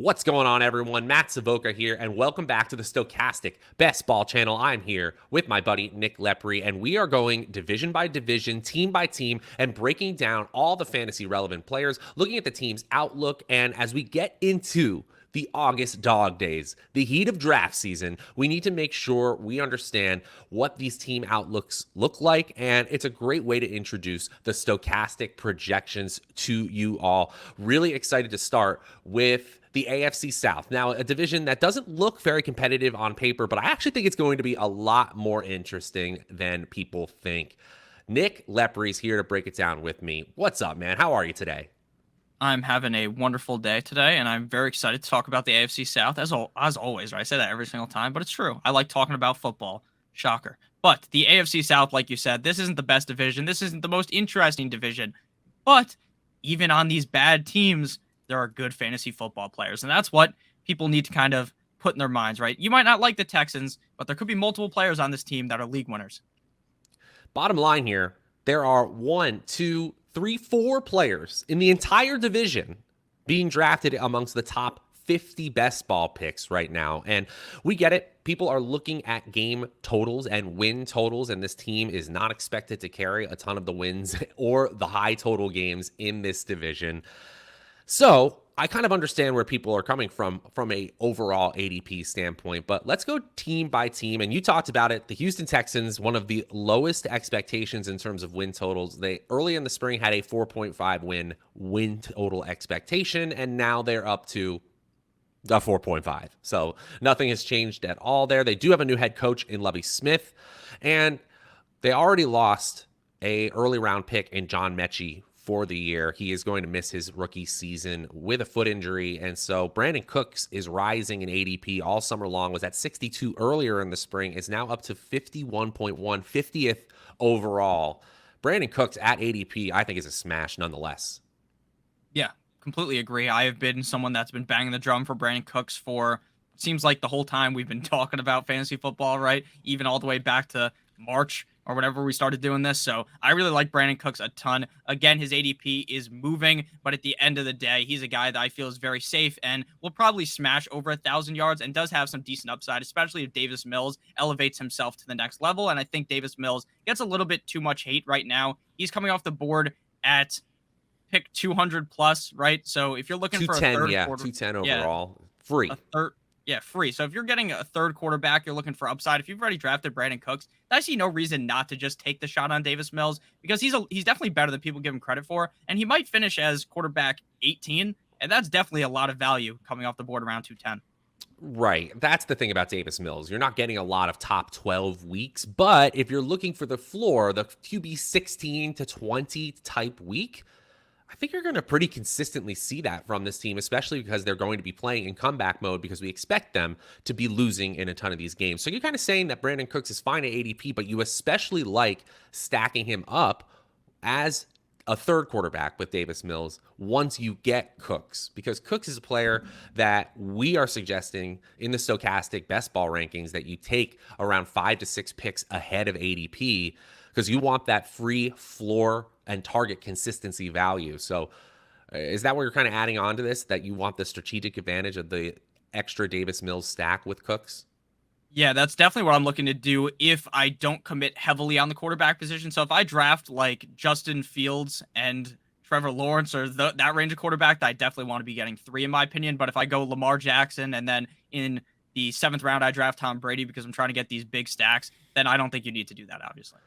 What's going on, everyone? Matt Savoca here, and welcome back to the Stochastic Best Ball channel. I'm here with my buddy Nick Lepre, and we are going division by division, team by team, and breaking down all the fantasy relevant players, looking at the team's outlook. And as we get into the August dog days, the heat of draft season, we need to make sure we understand what these team outlooks look like. And it's a great way to introduce the stochastic projections to you all. Really excited to start with the AFC South. Now, a division that doesn't look very competitive on paper, but I actually think it's going to be a lot more interesting than people think. Nick Lepre's here to break it down with me. What's up, man? How are you today? I'm having a wonderful day today, and I'm very excited to talk about the AFC South as always. Right? I say that every single time, but it's true. I like talking about football. Shocker. But the AFC South, like you said, this isn't the best division. This isn't the most interesting division. But even on these bad teams, there are good fantasy football players, and that's what people need to kind of put in their minds. Right? You might not like the Texans, but there could be multiple players on this team that are league winners. Bottom line here, there are one, two, three, four players in the entire division being drafted amongst the top 50 best ball picks right now. And we get it. People are looking at game totals and win totals, and this team is not expected to carry a ton of the wins or the high total games in this division. So I kind of understand where people are coming from a overall ADP standpoint, but let's go team by team. And you talked about it. The Houston Texans, one of the lowest expectations in terms of win totals. They early in the spring had a 4.5 win total expectation, and now they're up to a 4.5. So nothing has changed at all there. They do have a new head coach in Lovie Smith, and they already lost a early round pick in John Mechie for the year. He is going to miss his rookie season with a foot injury. And so Brandon Cooks is rising in ADP all summer long, was at 62 earlier in the spring, is now up to 51.1, 50th overall. Brandon Cooks at ADP, I think, is a smash nonetheless. Yeah, completely agree. I have been someone that's been banging the drum for Brandon Cooks for seems like the whole time we've been talking about fantasy football, right? Even all the way back to March or whenever we started doing this. So I really like Brandon Cooks a ton. Again, his ADP is moving, but at the end of the day, he's a guy that I feel is very safe and will probably smash over 1,000 yards and does have some decent upside, especially if Davis Mills elevates himself to the next level. And I think Davis Mills gets a little bit too much hate right now. He's coming off the board at pick 200 plus, right? So if you're looking for a 210, third yeah, quarter, 210 yeah, overall. Free. a third, yeah, free. So if you're getting a third quarterback, you're looking for upside. If you've already drafted Brandon Cooks, I see no reason not to just take the shot on Davis Mills because he's definitely better than people give him credit for, and he might finish as quarterback 18, and that's definitely a lot of value coming off the board around 210. Right. That's the thing about Davis Mills. You're not getting a lot of top 12 weeks, but if you're looking for the floor, the QB 16 to 20 type week, I think you're going to pretty consistently see that from this team, especially because they're going to be playing in comeback mode because we expect them to be losing in a ton of these games. So you're kind of saying that Brandon Cooks is fine at ADP, but you especially like stacking him up as a third quarterback with Davis Mills once you get Cooks, because Cooks is a player that we are suggesting in the stochastic best ball rankings that you take around 5 to 6 picks ahead of ADP because you want that free floor and target consistency value. So is that what you're kind of adding on to this, that you want the strategic advantage of the extra Davis Mills stack with Cooks? Yeah, that's definitely what I'm looking to do if I don't commit heavily on the quarterback position. So if I draft like Justin Fields and Trevor Lawrence or that range of quarterback, I definitely want to be getting three in my opinion. But if I go Lamar Jackson and then in the seventh round I draft Tom Brady because I'm trying to get these big stacks, then I don't think you need to do that, obviously.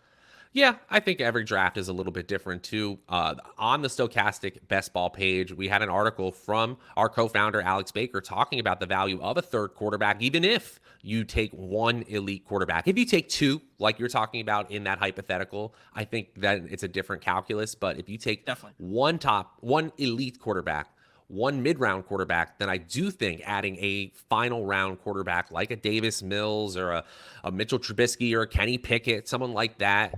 Yeah, I think every draft is a little bit different too. On the Stochastic Best Ball page, we had an article from our co-founder Alex Baker talking about the value of a third quarterback, even if you take one elite quarterback. If you take two, like you're talking about in that hypothetical, I think that it's a different calculus. But if you take Definitely. one elite quarterback, one mid-round quarterback, then I do think adding a final round quarterback like a Davis Mills or a Mitchell Trubisky or a Kenny Pickett, someone like that,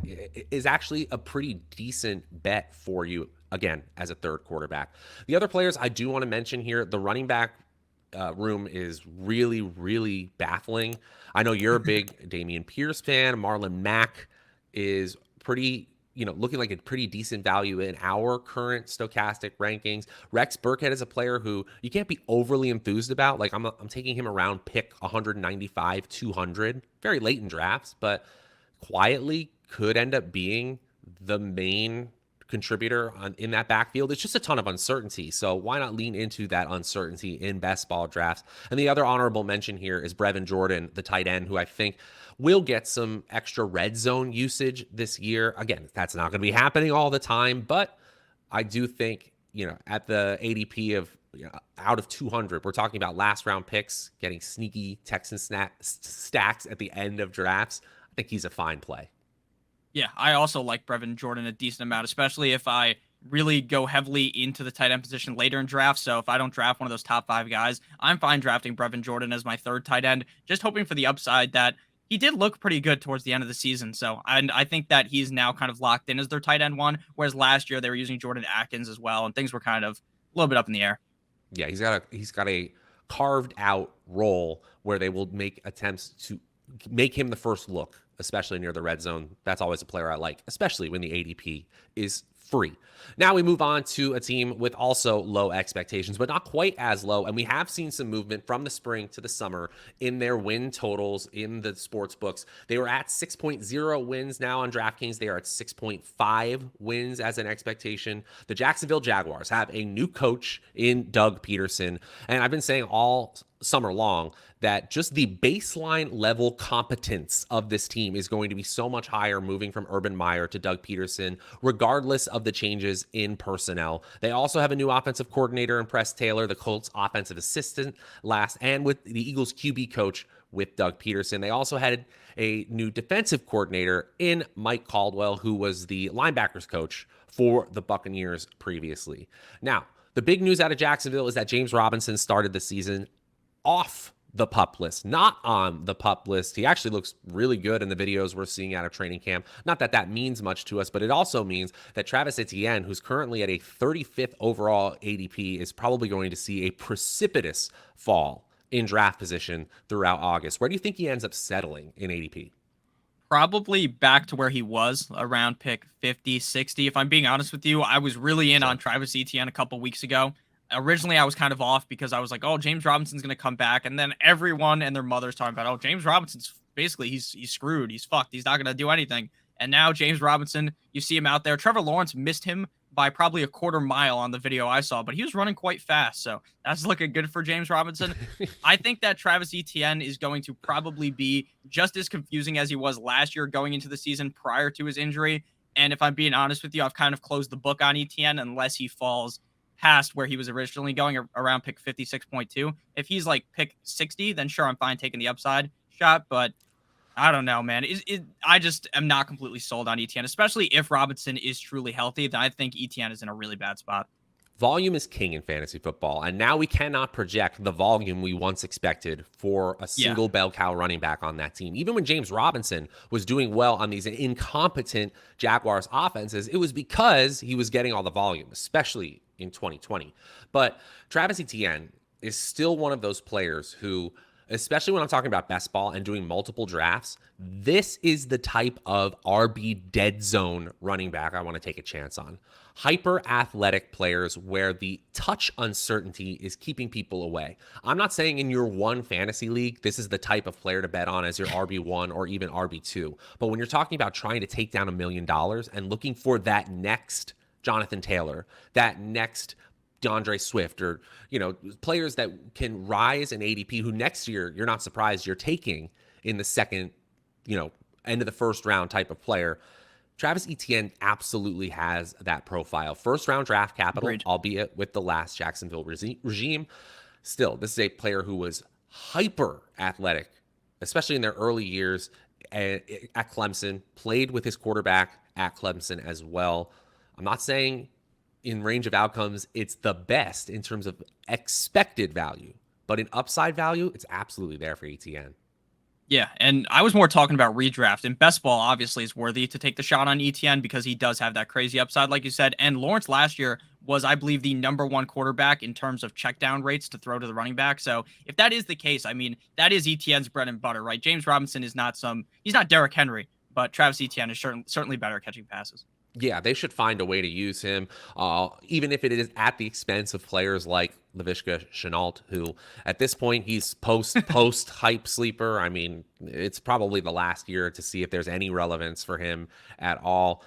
is actually a pretty decent bet for you, again, as a third quarterback. The other players I do want to mention here, the running back room is really, really baffling. I know you're a big Damian Pierce fan. Marlon Mack is pretty looking like a pretty decent value in our current stochastic rankings. Rex Burkhead is a player who you can't be overly enthused about. Like I'm taking him around pick 195, 200, very late in drafts, but quietly could end up being the main contributor in that backfield. It's just a ton of uncertainty. So why not lean into that uncertainty in best ball drafts? And the other honorable mention here is Brevin Jordan, the tight end, who I think will get some extra red zone usage this year. Again, that's not going to be happening all the time, but I do think, at the ADP of out of 200, we're talking about last round picks, getting sneaky Texan stacks at the end of drafts. I think he's a fine play. Yeah, I also like Brevin Jordan a decent amount, especially if I really go heavily into the tight end position later in drafts. So if I don't draft one of those top 5 guys, I'm fine drafting Brevin Jordan as my 3rd tight end, just hoping for the upside that he did look pretty good towards the end of the season. So and I think that he's now kind of locked in as their tight end 1, whereas last year they were using Jordan Atkins as well, and things were kind of a little bit up in the air. Yeah, he's got a carved out role where they will make attempts to make him the first look, especially near the red zone. That's always a player I like, especially when the ADP is free. Now we move on to a team with also low expectations, but not quite as low. And we have seen some movement from the spring to the summer in their win totals in the sports books. They were at 6.0 wins now on DraftKings. They are at 6.5 wins as an expectation. The Jacksonville Jaguars have a new coach in Doug Peterson. And I've been saying all summer long that just the baseline level competence of this team is going to be so much higher moving from Urban Meyer to Doug Peterson, regardless of the changes in personnel. They also have a new offensive coordinator in Press Taylor, the Colts offensive assistant last, and with the Eagles QB coach with Doug Peterson. They also had a new defensive coordinator in Mike Caldwell, who was the linebackers coach for the Buccaneers previously. Now, the big news out of Jacksonville is that James Robinson started the season off the PUP list, not on the PUP list. He actually looks really good in the videos we're seeing out of training camp. Not that that means much to us, but it also means that Travis Etienne, who's currently at a 35th overall ADP, is probably going to see a precipitous fall in draft position throughout August. Where do you think he ends up settling in ADP? Probably back to where he was around pick 50, 60. If I'm being honest with you, I was really in on Travis Etienne a couple weeks ago. Originally, I was kind of off because I was like, oh, James Robinson's going to come back. And then everyone and their mother's talking about, oh, James Robinson's basically, he's screwed. He's fucked. He's not going to do anything. And now James Robinson, you see him out there. Trevor Lawrence missed him by probably a quarter mile on the video I saw, but he was running quite fast. So that's looking good for James Robinson. I think that Travis Etienne is going to probably be just as confusing as he was last year going into the season prior to his injury. And if I'm being honest with you, I've kind of closed the book on Etienne unless he falls past where he was originally going around pick 56.2. If he's like pick 60, then sure, I'm fine taking the upside shot. But I don't know, man. I just am not completely sold on Etienne, especially if Robinson is truly healthy. Then I think Etienne is in a really bad spot. Volume is king in fantasy football, and now we cannot project the volume we once expected for a single bell cow running back on that team. Even when James Robinson was doing well on these incompetent Jaguars offenses, it was because he was getting all the volume, especially in 2020. But Travis Etienne is still one of those players who, especially when I'm talking about best ball and doing multiple drafts, this is the type of RB dead zone running back I want to take a chance on. Hyper athletic players where the touch uncertainty is keeping people away. I'm not saying in your one fantasy league, this is the type of player to bet on as your RB1 or even RB2. But when you're talking about trying to take down $1 million and looking for that next Jonathan Taylor, that next DeAndre Swift, or, players that can rise in ADP who next year, you're not surprised you're taking in the second, end of the first round type of player. Travis Etienne absolutely has that profile. First round draft capital, Agreed. Albeit with the last Jacksonville regime. Still, this is a player who was hyper athletic, especially in their early years at Clemson, played with his quarterback at Clemson as well. I'm not saying in range of outcomes it's the best in terms of expected value, but in upside value, it's absolutely there for Etienne. Yeah, and I was more talking about redraft. And best ball obviously is worthy to take the shot on Etienne because he does have that crazy upside, like you said. And Lawrence last year was, I believe, the #1 quarterback in terms of check down rates to throw to the running back. So if that is the case, I mean, that is Etienne's bread and butter, right? James Robinson is he's not Derrick Henry, but Travis Etienne is certainly better at catching passes. Yeah, they should find a way to use him, even if it is at the expense of players like Laviska Shenault, who at this point he's post hype sleeper. I mean, it's probably the last year to see if there's any relevance for him at all.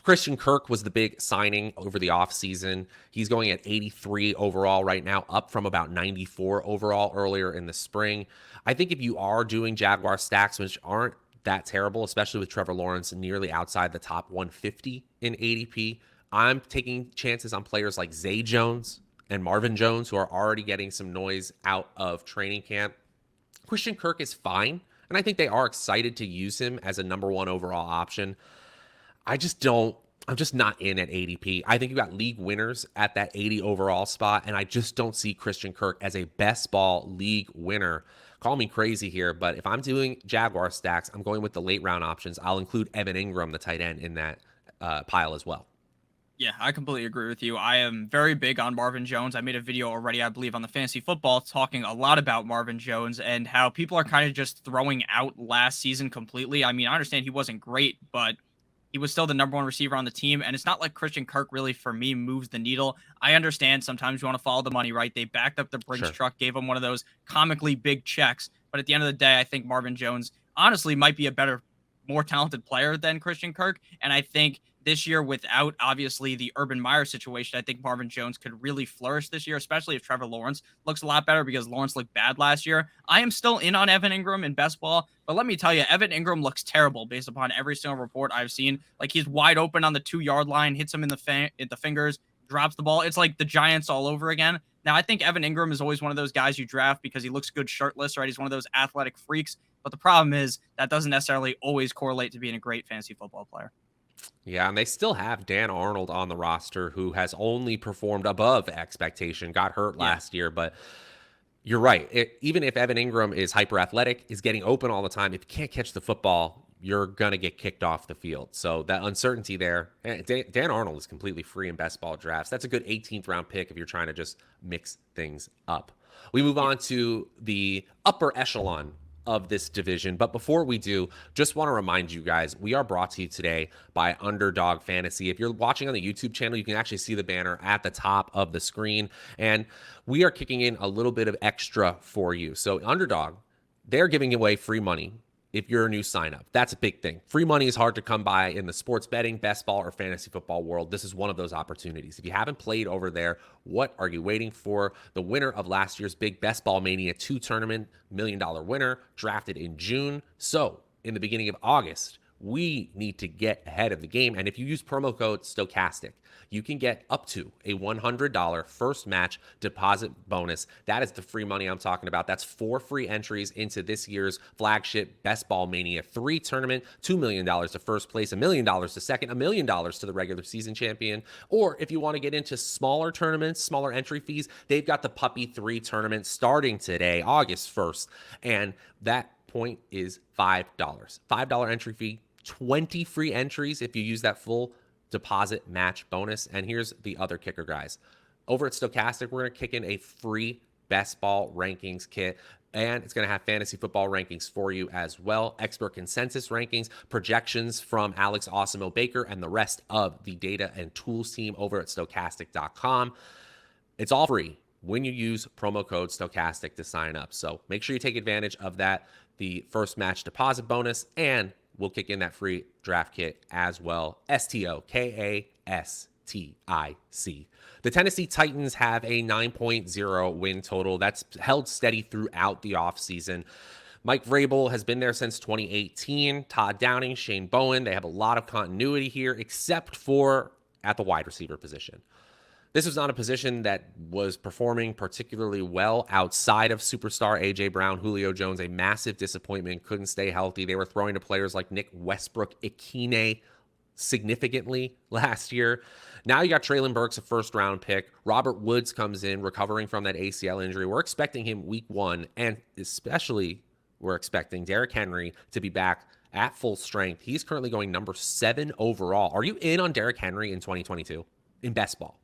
Christian Kirk was the big signing over the offseason. He's going at 83 overall right now, up from about 94 overall earlier in the spring. I think if you are doing Jaguar stacks, which aren't that terrible, especially with Trevor Lawrence nearly outside the top 150 in ADP, I'm taking chances on players like Zay Jones and Marvin Jones, who are already getting some noise out of training camp. Christian Kirk is fine, and I think they are excited to use him as a number one overall option. I'm just not in at ADP. I think you got league winners at that 80 overall spot, and I just don't see Christian Kirk as a best ball league winner. Call me crazy here, but if I'm doing Jaguar stacks, I'm going with the late round options. I'll include Evan Ingram, the tight end, in that pile as well. Yeah, I completely agree with you. I am very big on Marvin Jones. I made a video already, I believe, on the fantasy football talking a lot about Marvin Jones and how people are kind of just throwing out last season completely. I mean, I understand he wasn't great, but he was still the number one receiver on the team. And it's not like Christian Kirk really, for me, moves the needle. I understand sometimes you want to follow the money, right? They backed up the Brinks truck, gave him one of those comically big checks. But at the end of the day, I think Marvin Jones honestly might be a better, more talented player than Christian Kirk. And I think this year, without obviously the Urban Meyer situation, I think Marvin Jones could really flourish this year, especially if Trevor Lawrence looks a lot better because Lawrence looked bad last year. I am still in on Evan Ingram in best ball, but let me tell you, Evan Ingram looks terrible based upon every single report I've seen. Like, he's wide open on the 2-yard line, hits him in the fingers, drops the ball. It's like the Giants all over again. Now, I think Evan Ingram is always one of those guys you draft because he looks good shirtless, right? He's one of those athletic freaks. But the problem is that doesn't necessarily always correlate to being a great fantasy football player. Yeah, and they still have Dan Arnold on the roster, who has only performed above expectation, got hurt last year. But you're right. Even if Evan Ingram is hyper athletic, is getting open all the time, if you can't catch the football, you're going to get kicked off the field. So that uncertainty there, Dan Arnold is completely free in best ball drafts. That's a good 18th round pick if you're trying to just mix things up. We move on to the upper echelon of this division. But before we do, just want to remind you guys, we are brought to you today by Underdog Fantasy. If you're watching on the YouTube channel, you can actually see the banner at the top of the screen. And we are kicking in a little bit of extra for you. So Underdog, they're giving away free money if you're a new sign up. That's a big thing. Free money is hard to come by in the sports betting, best ball, or fantasy football world. This is one of those opportunities. If you haven't played over there, what are you waiting for? The winner of last year's big Best Ball Mania 2 tournament, $1 million winner, drafted in June. So in the beginning of August, we need to get ahead of the game. And if you use promo code Stochastic, you can get up to a $100 first match deposit bonus. That is the free money I'm talking about. That's 4 free entries into this year's flagship Best Ball Mania 3 tournament, $2 million to first place, $1 million to second, $1 million to the regular season champion. Or if you want to get into smaller tournaments, smaller entry fees, they've got the Puppy 3 tournament starting today, August 1st. And that point is $5. $5 entry fee, 20 free entries if you use that full deposit match bonus. And here's the other kicker, guys. Over at Stochastic, we're going to kick in a free best ball rankings kit, and it's going to have fantasy football rankings for you as well. Expert consensus rankings, projections from Alex Awesemo Baker and the rest of the data and tools team over at stochastic.com. It's all free when you use promo code Stochastic to sign up. So make sure you take advantage of that, the first match deposit bonus, and we'll kick in that free draft kit as well. Stochastic. The Tennessee Titans have a 9.0 win total. That's held steady throughout the offseason. Mike Vrabel has been there since 2018. Todd Downing, Shane Bowen, they have a lot of continuity here, except for at the wide receiver position. This was not a position that was performing particularly well outside of superstar A.J. Brown. Julio Jones, a massive disappointment, couldn't stay healthy. They were throwing to players like Nick Westbrook-Ikhine significantly last year. Now you got Treylon Burks, a first-round pick. Robert Woods comes in, recovering from that ACL injury. We're expecting him week 1, and especially we're expecting Derrick Henry to be back at full strength. He's currently going number 7 overall. Are you in on Derrick Henry in 2022 in best ball?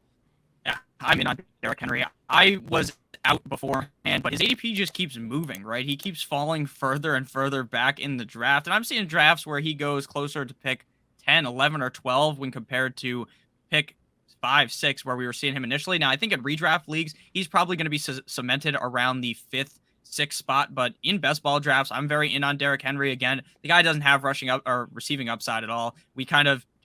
Yeah, I'm in on Derrick Henry. I was out beforehand, but his ADP just keeps moving, right? He keeps falling further and further back in the draft. And I'm seeing drafts where he goes closer to pick 10, 11, or 12 when compared to pick 5, 6, where we were seeing him initially. Now, I think in redraft leagues, he's probably going to be cemented around the 5th, 6th spot. But in best ball drafts, I'm very in on Derrick Henry. Again, the guy doesn't have rushing up or receiving upside at all.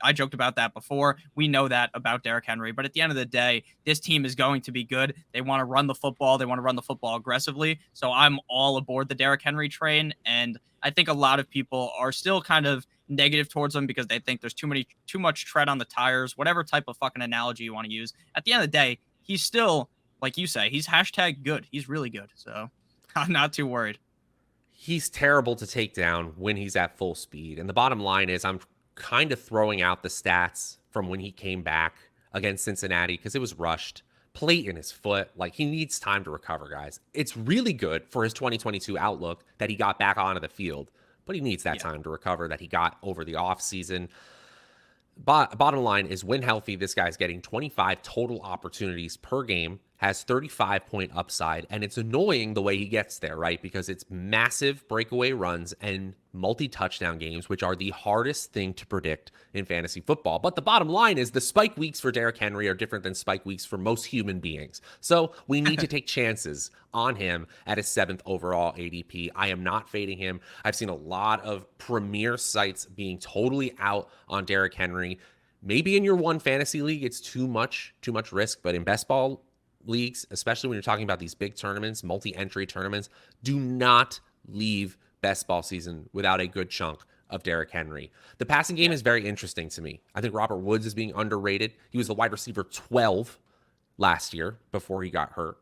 I joked about that before. We know that about Derrick Henry. But at the end of the day, this team is going to be good. They want to run the football. They want to run the football aggressively. So I'm all aboard the Derrick Henry train. And I think a lot of people are still kind of negative towards him because they think there's too much tread on the tires, whatever type of fucking analogy you want to use. At the end of the day, he's still, like you say, he's hashtag good. He's really good. So I'm not too worried. He's terrible to take down when he's at full speed. And the bottom line is I'm kind of throwing out the stats from when he came back against Cincinnati because it was rushed. Plate in his foot. Like, he needs time to recover, guys. It's really good for his 2022 outlook that he got back onto the field, but he needs that time to recover that he got over the offseason. Bottom line is, when healthy, this guy's getting 25 total opportunities per game, has 35-point upside, and it's annoying the way he gets there, right? Because it's massive breakaway runs and multi-touchdown games, which are the hardest thing to predict in fantasy football. But the bottom line is the spike weeks for Derrick Henry are different than spike weeks for most human beings. So we need to take chances on him at his 7th overall ADP. I am not fading him. I've seen a lot of premier sites being totally out on Derrick Henry. Maybe in your one fantasy league, it's too much risk, but in best ball leagues, especially when you're talking about these big tournaments, multi-entry tournaments, do not leave best ball season without a good chunk of Derrick Henry. The passing game is very interesting to me. I think Robert Woods is being underrated. He was the wide receiver 12 last year before he got hurt.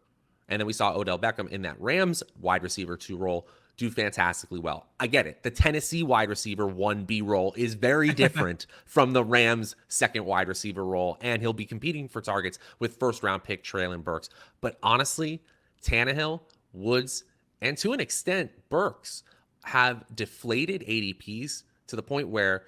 And then we saw Odell Beckham in that Rams wide receiver 2 role do fantastically well. I get it. The Tennessee wide receiver 1B role is very different from the Rams' second wide receiver role, and he'll be competing for targets with first-round pick Treylon Burks. But honestly, Tannehill, Woods, and to an extent, Burks have deflated ADPs to the point where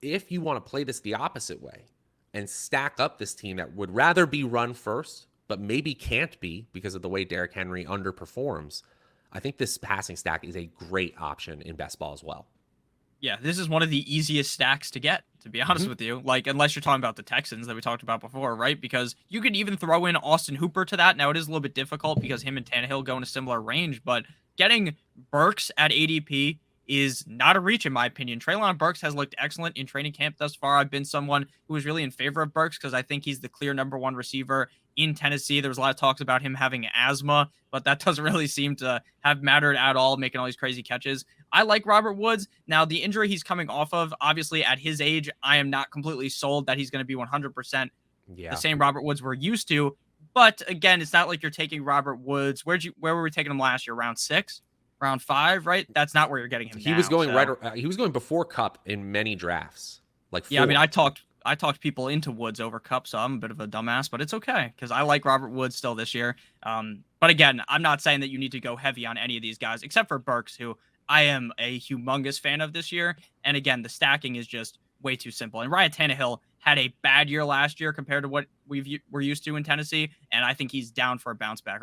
if you want to play this the opposite way and stack up this team that would rather be run first, but maybe can't be because of the way Derrick Henry underperforms, I think this passing stack is a great option in best ball as well. Yeah, this is one of the easiest stacks to get, to be honest with you. Like, unless you're talking about the Texans that we talked about before, right? Because you could even throw in Austin Hooper to that. Now, it is a little bit difficult because him and Tannehill go in a similar range, but getting Burks at ADP is not a reach, in my opinion. Treylon Burks has looked excellent in training camp thus far. I've been someone who was really in favor of Burks because I think he's the clear #1 receiver in Tennessee. There was a lot of talks about him having asthma, but that doesn't really seem to have mattered at all, making all these crazy catches. I like Robert Woods. Now, the injury he's coming off of, obviously at his age, I am not completely sold that he's going to be 100% the same Robert Woods we're used to. But again, it's not like you're taking Robert Woods. Where were we taking him last year? Round 6? Round 5, right? That's not where you're getting him. He was going he was going before Cup in many drafts. Like 4. Yeah, I mean, I talked people into Woods over Cup, so I'm a bit of a dumbass, but it's okay because I like Robert Woods still this year. But again, I'm not saying that you need to go heavy on any of these guys except for Burks, who I am a humongous fan of this year. And again, the stacking is just way too simple. And Ryan Tannehill had a bad year last year compared to what we're used to in Tennessee, and I think he's bound for a bounce back.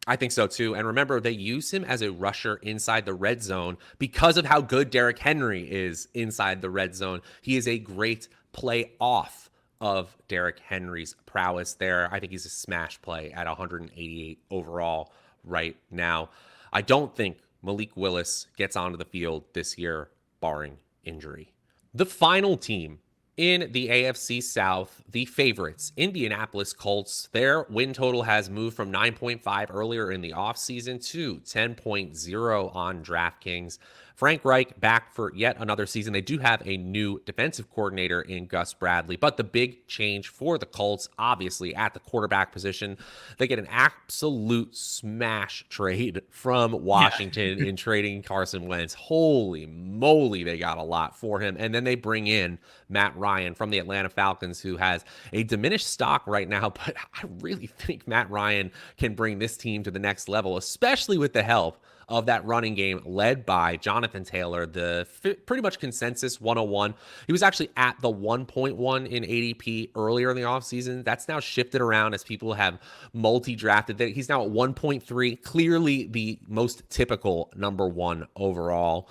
I think so too. And remember, they use him as a rusher inside the red zone because of how good Derrick Henry is inside the red zone. He is a great play off of Derrick Henry's prowess there. I think he's a smash play at 188 overall right now. I don't think Malik Willis gets onto the field this year, barring injury. The final team in the AFC South, the favorites, Indianapolis Colts, their win total has moved from 9.5 earlier in the offseason to 10.0 on DraftKings. Frank Reich back for yet another season. They do have a new defensive coordinator in Gus Bradley, but the big change for the Colts, obviously at the quarterback position, they get an absolute smash trade from Washington in trading Carson Wentz. Holy moly, they got a lot for him. And then they bring in Matt Ryan from the Atlanta Falcons, who has a diminished stock right now, but I really think Matt Ryan can bring this team to the next level, especially with the help of that running game led by Jonathan Taylor, the pretty much consensus 101. He was actually at the 1.1 in ADP earlier in the offseason. That's now shifted around as people have multi-drafted. He's now at 1.3, clearly the most typical #1 overall.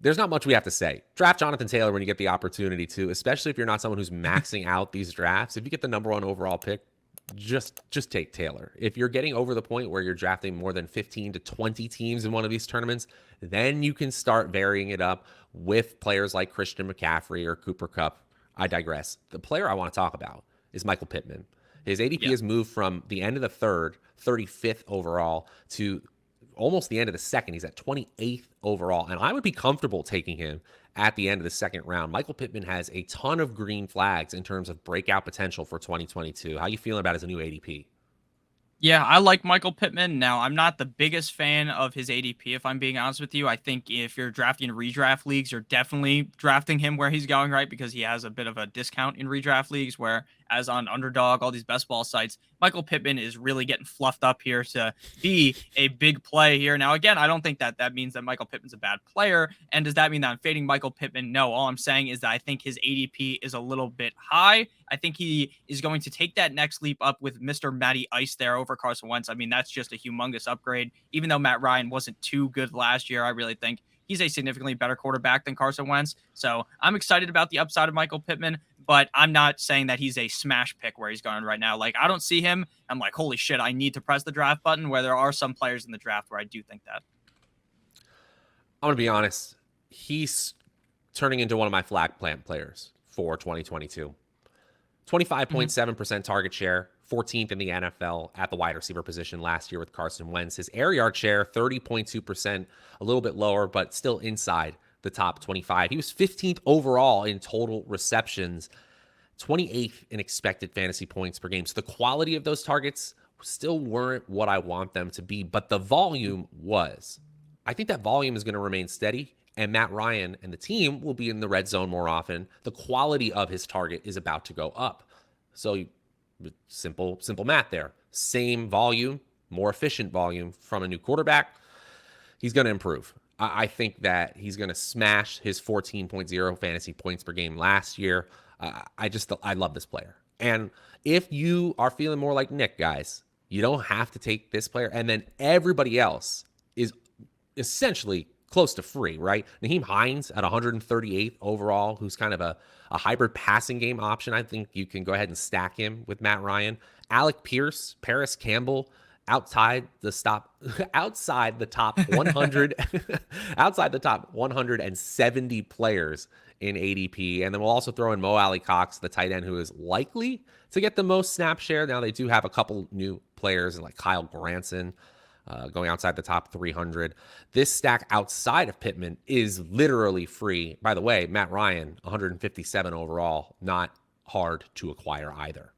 there's not much we have to say. Draft Jonathan Taylor when you get the opportunity to, especially if you're not someone who's maxing out these drafts. If you get the number 1 overall pick, just take Taylor. If you're getting over the point where you're drafting more than 15 to 20 teams in one of these tournaments, then you can start varying it up with players like Christian McCaffrey or Cooper Kupp. I digress. The player I want to talk about is Michael Pittman. His ADP has moved from the end of the third, 35th overall, to almost the end of the second. He's at 28th overall, and I would be comfortable taking him at the end of the second round. Michael Pittman has a ton of green flags in terms of breakout potential for 2022. How you feeling about his new ADP? Yeah, I like Michael Pittman. Now, I'm not the biggest fan of his ADP, if I'm being honest with you. I think if you're drafting redraft leagues, you're definitely drafting him where he's going, right? Because he has a bit of a discount in redraft leagues, where as on Underdog, all these best ball sites, Michael Pittman is really getting fluffed up here to be a big play here. Now, again, I don't think that means that Michael Pittman's a bad player. And does that mean that I'm fading Michael Pittman? No, all I'm saying is that I think his ADP is a little bit high. I think he is going to take that next leap up with Mr. Matty Ice there over Carson Wentz. I mean, that's just a humongous upgrade. Even though Matt Ryan wasn't too good last year, I really think he's a significantly better quarterback than Carson Wentz. So I'm excited about the upside of Michael Pittman, but I'm not saying that he's a smash pick where he's going right now. Like, I don't see him. I'm like, holy shit, I need to press the draft button, where there are some players in the draft where I do think that. I'm going to be honest. He's turning into one of my flag plant players for 2022. 25.7% target share, 14th in the NFL at the wide receiver position last year with Carson Wentz. His air yard share, 30.2%, a little bit lower, but still inside the top 25. He was 15th overall in total receptions, 28th in expected fantasy points per game. So the quality of those targets still weren't what I want them to be, but the volume was. I think that volume is going to remain steady, and Matt Ryan and the team will be in the red zone more often. The quality of his target is about to go up. So simple math there. Same volume, more efficient volume from a new quarterback. He's going to improve. I think that he's going to smash his 14.0 fantasy points per game last year. I love this player. And if you are feeling more like Nick, guys, you don't have to take this player. And then everybody else is essentially close to free, right? Naheem Hines at 138th overall, who's kind of a hybrid passing game option. I think you can go ahead and stack him with Matt Ryan. Alec Pierce, Paris Campbell, outside the top 100, outside the top 170 players in ADP. And then we'll also throw in Mo Alley Cox, the tight end, who is likely to get the most snap share. Now they do have a couple new players like Kyle Granson, going outside the top 300. This stack outside of Pittman is literally free. By the way, Matt Ryan, 157 overall, not hard to acquire either.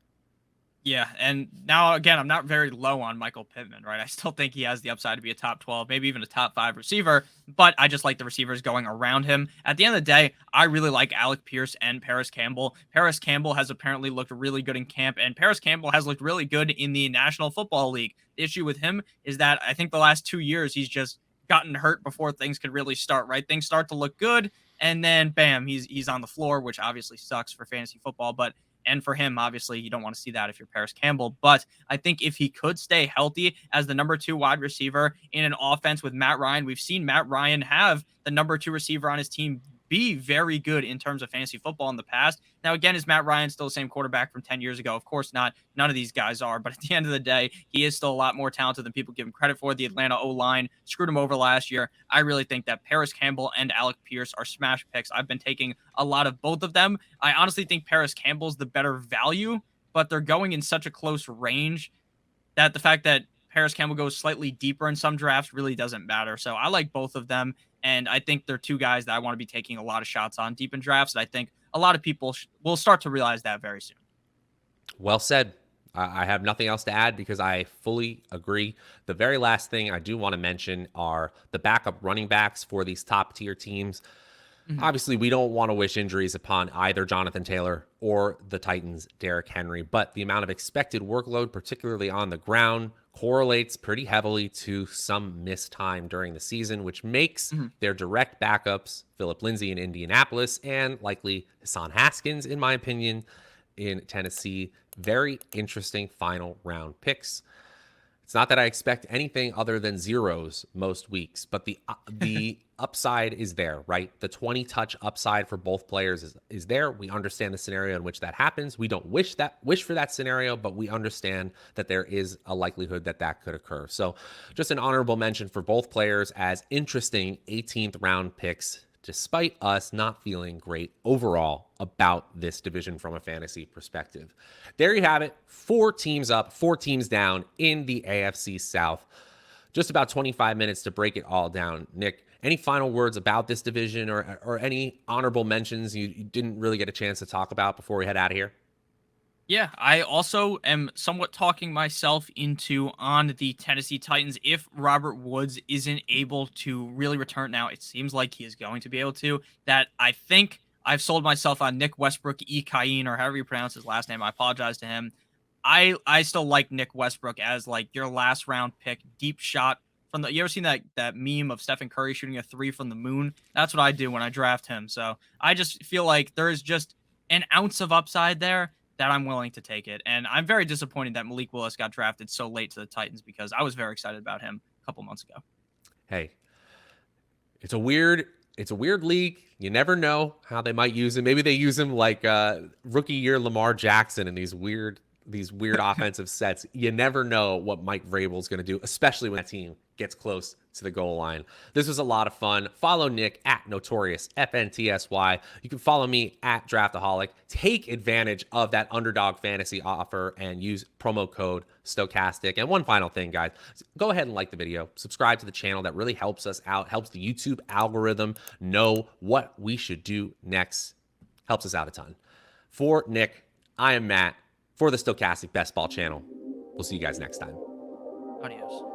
Yeah, and now, again, I'm not very low on Michael Pittman, right? I still think he has the upside to be a top 12, maybe even a top 5 receiver, but I just like the receivers going around him. At the end of the day, I really like Alec Pierce and Paris Campbell. Paris Campbell has apparently looked really good in camp, and Paris Campbell has looked really good in the National Football League. The issue with him is that I think the last 2 years he's just gotten hurt before things could really start, right? Things start to look good, and then bam, he's on the floor, which obviously sucks for fantasy football, and for him, obviously, you don't want to see that if you're Paris Campbell. But I think if he could stay healthy as the number 2 wide receiver in an offense with Matt Ryan, we've seen Matt Ryan have the number 2 receiver on his team be very good in terms of fantasy football in the past. Now, again, is Matt Ryan still the same quarterback from 10 years ago? Of course not. None of these guys are. But at the end of the day, he is still a lot more talented than people give him credit for. The Atlanta O-line screwed him over last year. I really think that Paris Campbell and Alec Pierce are smash picks. I've been taking a lot of both of them. I honestly think Paris Campbell's the better value, but they're going in such a close range that the fact that Paris Campbell goes slightly deeper in some drafts really doesn't matter. So I like both of them. And I think they're 2 guys that I want to be taking a lot of shots on deep in drafts. And I think a lot of people will start to realize that very soon. Well said. I have nothing else to add because I fully agree. The very last thing I do want to mention are the backup running backs for these top tier teams. Mm-hmm. Obviously, we don't want to wish injuries upon either Jonathan Taylor or the Titans' Derrick Henry, but the amount of expected workload, particularly on the ground, correlates pretty heavily to some missed time during the season, which makes their direct backups, Phillip Lindsay in Indianapolis and likely Hassan Haskins, in my opinion, in Tennessee, very interesting final round picks. It's not that I expect anything other than zeros most weeks, but the upside is there, right? The 20 touch upside for both players is there. We understand the scenario in which that happens. We don't wish for that scenario, but we understand that there is a likelihood that that could occur. So just an honorable mention for both players as interesting 18th round picks, despite us not feeling great overall about this division from a fantasy perspective. There you have it. 4 teams up, 4 teams down in the AFC South. Just about 25 minutes to break it all down. Nick, any final words about this division or any honorable mentions you didn't really get a chance to talk about before we head out of here? Yeah, I also am somewhat talking myself into on the Tennessee Titans. If Robert Woods isn't able to really return now, it seems like he is going to be able to. That I think I've sold myself on Nick Westbrook, Ikain, or however you pronounce his last name. I apologize to him. I still like Nick Westbrook as like your last round pick, deep shot from the. You ever seen that meme of Stephen Curry shooting a 3 from the moon? That's what I do when I draft him. So I just feel like there is just an ounce of upside there that I'm willing to take it. And I'm very disappointed that Malik Willis got drafted so late to the Titans because I was very excited about him a couple months ago. Hey, it's a weird league. You never know how they might use him. Maybe they use him like rookie year Lamar Jackson in these weird offensive sets. You never know what Mike Vrabel's going to do, especially when that team gets close to the goal line. This was a lot of fun. Follow Nick at Notorious FNTSY. You can follow me at Draftaholic. Take advantage of that Underdog fantasy offer and use promo code Stochastic. And one final thing, guys, go ahead and like the video. Subscribe to the channel. That really helps us out. Helps the YouTube algorithm know what we should do next. Helps us out a ton. For Nick, I am Matt. For the Stochastic Best Ball channel. We'll see you guys next time. Adios.